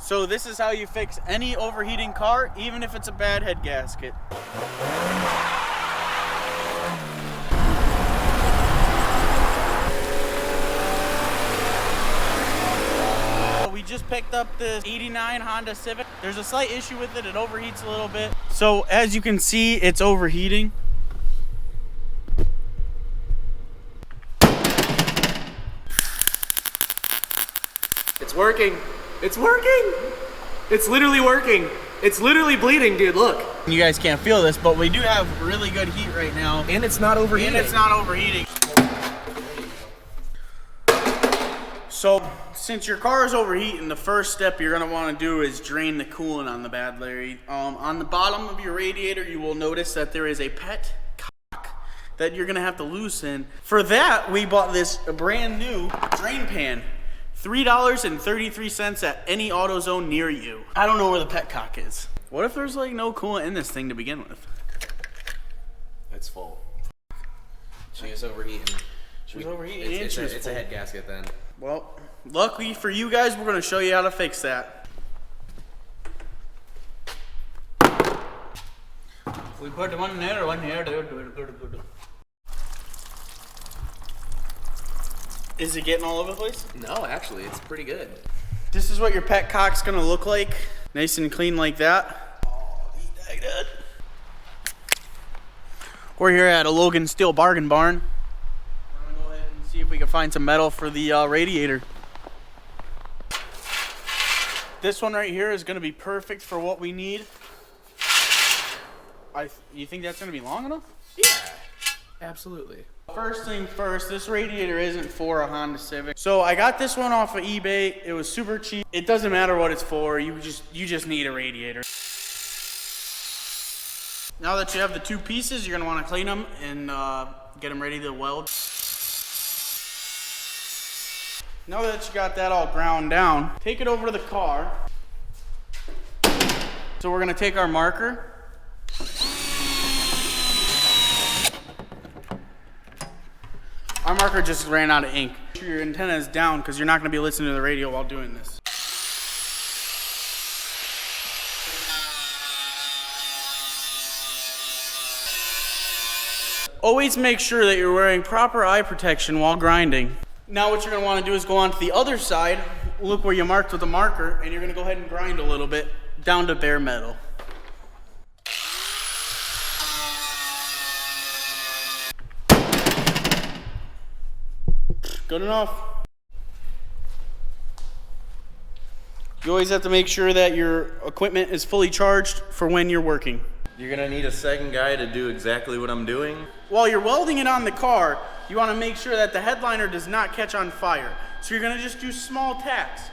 So this is how you fix any overheating car, even if it's a bad head gasket. We just picked up this 89 Honda Civic. There's a slight issue with it. It overheats a little bit. So as you can see, it's overheating. It's working. It's working. It's literally working. It's literally bleeding, dude. Look. You guys can't feel this, but we do have really good heat right now. And it's not overheating. So, since your car is overheating, the first step you're gonna want to do is drain the coolant on the bad Larry. On the bottom of your radiator, you will notice that there is a pet cock that you're gonna have to loosen. For that, we bought this brand new drain pan. $3.33 at any AutoZone near you. I don't know where the pet cock is. What if there's like no coolant in this thing to begin with? It's full. She is overheating. She's overheating. It's a head gasket then. Well, luckily for you guys, we're gonna show you how to fix that. We put one there, one here. Is it getting all over the place? No, actually, it's pretty good. This is what your pet cock's gonna look like. Nice and clean like that. Oh, eat that good. We're here at a Logan Steel Bargain Barn. We're gonna go ahead and see if we can find some metal for the radiator. This one right here is gonna be perfect for what we need. You think that's gonna be long enough? Yeah, absolutely. First thing first, this radiator isn't for a Honda Civic. So I got this one off of eBay. It was super cheap. It doesn't matter what it's for. You just need a radiator. Now that you have the two pieces, you're gonna want to clean them and get them ready to weld. Now that you got that all ground down, take it over to the car. So we're gonna take our marker. Our marker just ran out of ink. Make sure your antenna is down because you're not going to be listening to the radio while doing this. Always make sure that you're wearing proper eye protection while grinding. Now what you're going to want to do is go on to the other side, look where you marked with the marker, and you're going to go ahead and grind a little bit down to bare metal. Good enough. You always have to make sure that your equipment is fully charged for when you're working. You're gonna need a second guy to do exactly what I'm doing. While you're welding it on the car, you want to make sure that the headliner does not catch on fire. So you're gonna just do small tacks.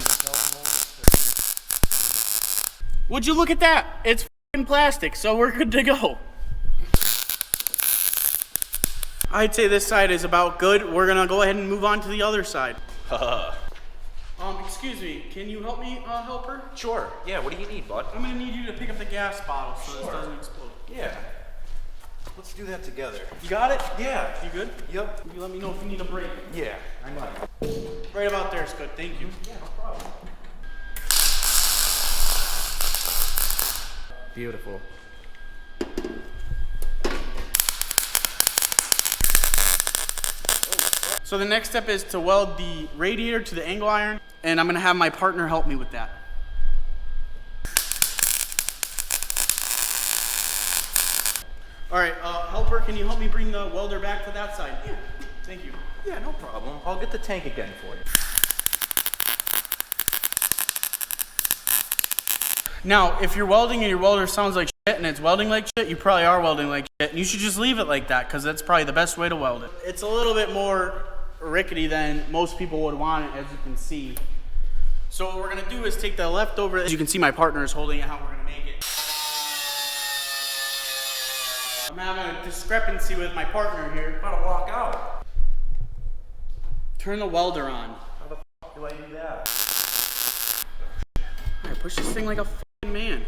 Would you look at that? It's f***ing plastic, so we're good to go. I'd say this side is about good. We're gonna go ahead and move on to the other side. Excuse me, can you help me, helper? Sure. Yeah, what do you need, bud? I'm gonna need you to pick up the gas bottle so this doesn't explode. Yeah. Let's do that together. You got it? Yeah. You good? Yep. You let me know if you need a break. Yeah, I know. Right about there is good, thank you. Yeah, no problem. Beautiful. So the next step is to weld the radiator to the angle iron, and I'm gonna have my partner help me with that. All right, helper, can you help me bring the welder back to that side? Yeah. Thank you. Yeah, no problem. I'll get the tank again for you. Now, if you're welding and your welder sounds like shit and it's welding like shit, you probably are welding like shit, and you should just leave it like that because that's probably the best way to weld it. It's a little bit more rickety than most people would want it, as you can see. So what we're gonna do is take the leftover, as you can see my partner is holding it how we're gonna make it. I'm having a discrepancy with my partner here. I'm about to walk out. Turn the welder on. How the f do I do that? All right, push this thing like a f***ing man.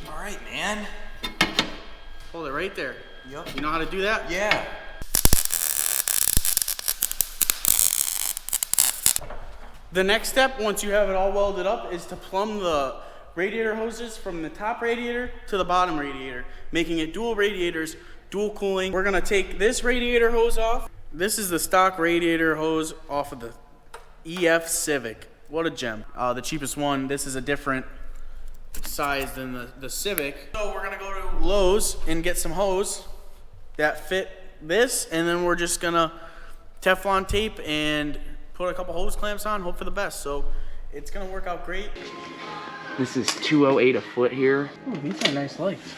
All right, man. Hold it right there. Yep. You know how to do that? Yeah. The next step, once you have it all welded up, is to plumb the radiator hoses from the top radiator to the bottom radiator, making it dual radiators, dual cooling. We're gonna take this radiator hose off. This is the stock radiator hose off of the EF Civic. What a gem. The cheapest one. This is a different size than the Civic. So we're gonna go to Lowe's and get some hose that fit this, and then we're just gonna Teflon tape and put a couple hose clamps on, hope for the best. So it's gonna work out great. This is 208 a foot here. Oh, these are nice lights.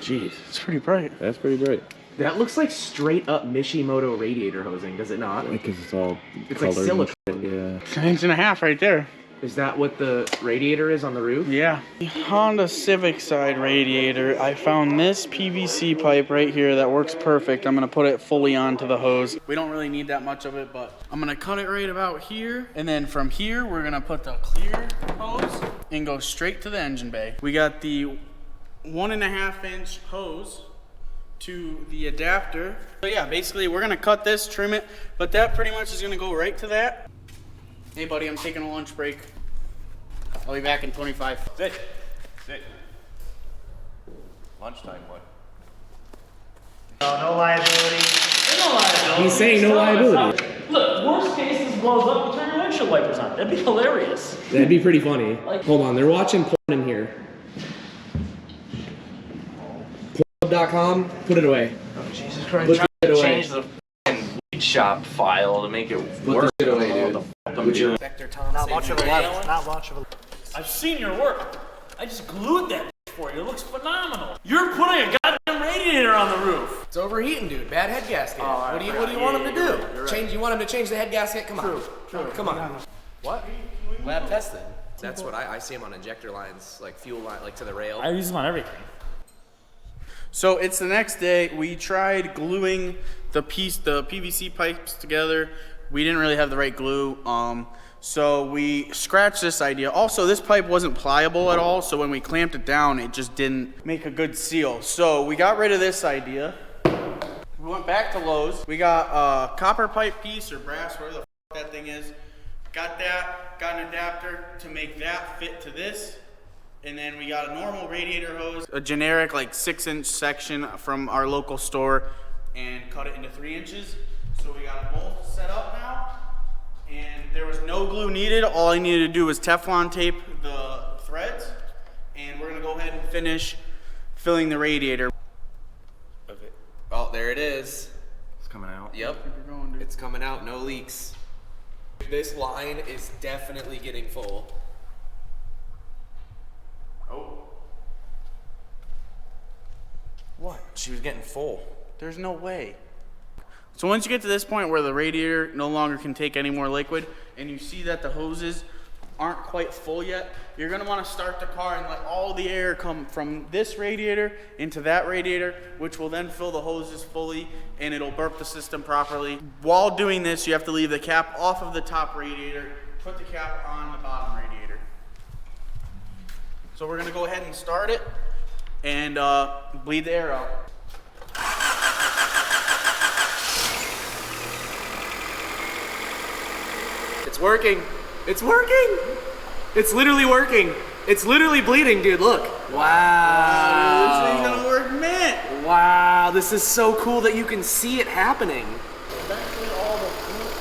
Jeez, it's pretty bright. That's pretty bright. That looks like straight up Mishimoto radiator hosing, does it not? Because it's all It's like colored silicone. and shit, yeah. It's an inch and a half right there. Is that what the radiator is on the roof? Yeah. The Honda Civic side radiator, I found this PVC pipe right here that works perfect. I'm gonna put it fully onto the hose. We don't really need that much of it, but I'm gonna cut it right about here. And then from here, we're gonna put the clear hose and go straight to the engine bay. We got the 1.5 inch hose to the adapter. So yeah, basically we're gonna cut this, trim it, but that pretty much is gonna go right to that. Hey buddy, I'm taking a lunch break. I'll be back in 25. Sit. Lunchtime, what? No liability. No liability. He's saying no liability. Look, worst case is blows up, you turn your windshield wipers on. That'd be hilarious. That'd be pretty funny. Hold on, they're watching porn in here. Pornhub.com, put it away. Oh, Jesus Christ. Put it away. Change the f***ing weed shop file to make it Put work. the shit away, dude. Not much of a left. Not much of a I've seen your work. I just glued that for you. It looks phenomenal. You're putting a goddamn radiator on the roof. It's overheating, dude. Bad head gasket. Oh, what do you want him to do? Change? You want him to change the head gasket? Come on. Come on. What? Lab tested. That's what I see him on injector lines, like fuel line, like to the rail. I use them on everything. So it's the next day. We tried gluing the PVC pipes together. We didn't really have the right glue. So we scratched this idea. Also, this pipe wasn't pliable at all, so when we clamped it down, it just didn't make a good seal. So we got rid of this idea. We went back to Lowe's. We got a copper pipe piece or brass, whatever the f that thing is. Got that, got an adapter to make that fit to this. And then we got a normal radiator hose, a generic like 6-inch section from our local store, and cut it into 3 inches. So we got them both set up now. And there was no glue needed. All I needed to do was Teflon tape the threads. And we're gonna go ahead and finish filling the radiator. Oh, there it is. It's coming out. Yep. It's coming out, no leaks. This line is definitely getting full. Oh, What? She was getting full. there's no way. So once you get to this point where the radiator no longer can take any more liquid, and you see that the hoses aren't quite full yet, you're gonna wanna start the car and let all the air come from this radiator into that radiator, which will then fill the hoses fully, and it'll burp the system properly. While doing this, you have to leave the cap off of the top radiator, put the cap on the bottom radiator. So we're gonna go ahead and start it and bleed the air out. It's working. It's working. It's literally working. It's literally bleeding, dude. Look. Wow. This thing's gonna work, man. Wow. This is so cool that you can see it happening. Eventually,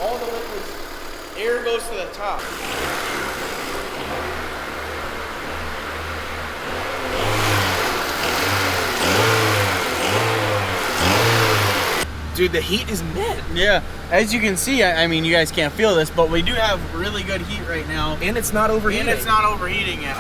all the liquids, air goes to the top. Dude, the heat is mid. Yeah, as you can see, I mean, you guys can't feel this, but we do have really good heat right now. And it's not overheating. And it's not overheating yet.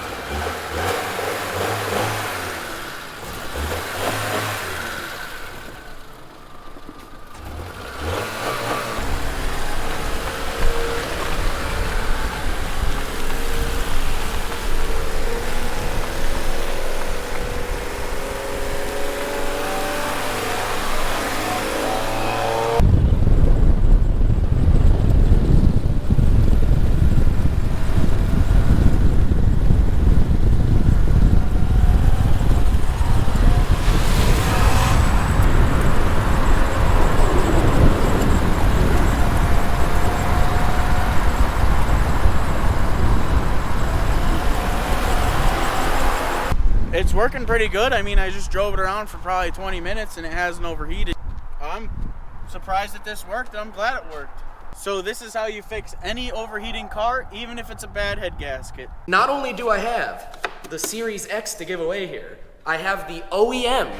It's working pretty good. I mean, I just drove it around for probably 20 minutes and it hasn't overheated. I'm surprised that this worked, and I'm glad it worked. So this is how you fix any overheating car, even if it's a bad head gasket. Not only do I have the Series X to give away here, I have the OEM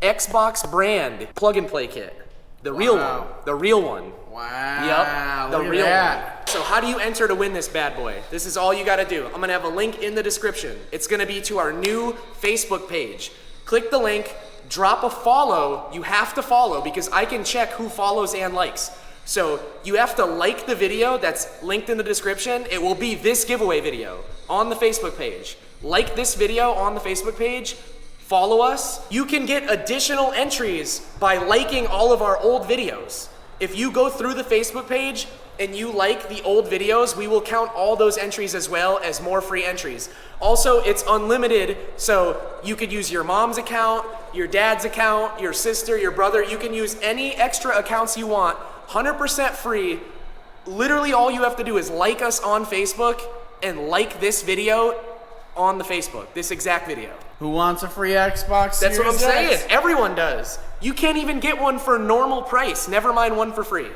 Xbox brand plug-and-play kit. The real one. The real one. Wow. Yep, the real one. So how do you enter to win this bad boy? This is all you gotta do. I'm gonna have a link in the description. It's gonna be to our new Facebook page. Click the link, drop a follow. You have to follow because I can check who follows and likes. So you have to like the video that's linked in the description. It will be this giveaway video on the Facebook page. Like this video on the Facebook page, follow us. You can get additional entries by liking all of our old videos. If you go through the Facebook page and you like the old videos, we will count all those entries as well as more free entries. Also, it's unlimited, so you could use your mom's account, your dad's account, your sister, your brother. You can use any extra accounts you want, 100% free. Literally all you have to do is like us on Facebook and like this video on the Facebook, this exact video. Who wants a free Xbox? That's what I'm Series X? saying. Everyone does. You can't even get one for normal price, never mind one for free.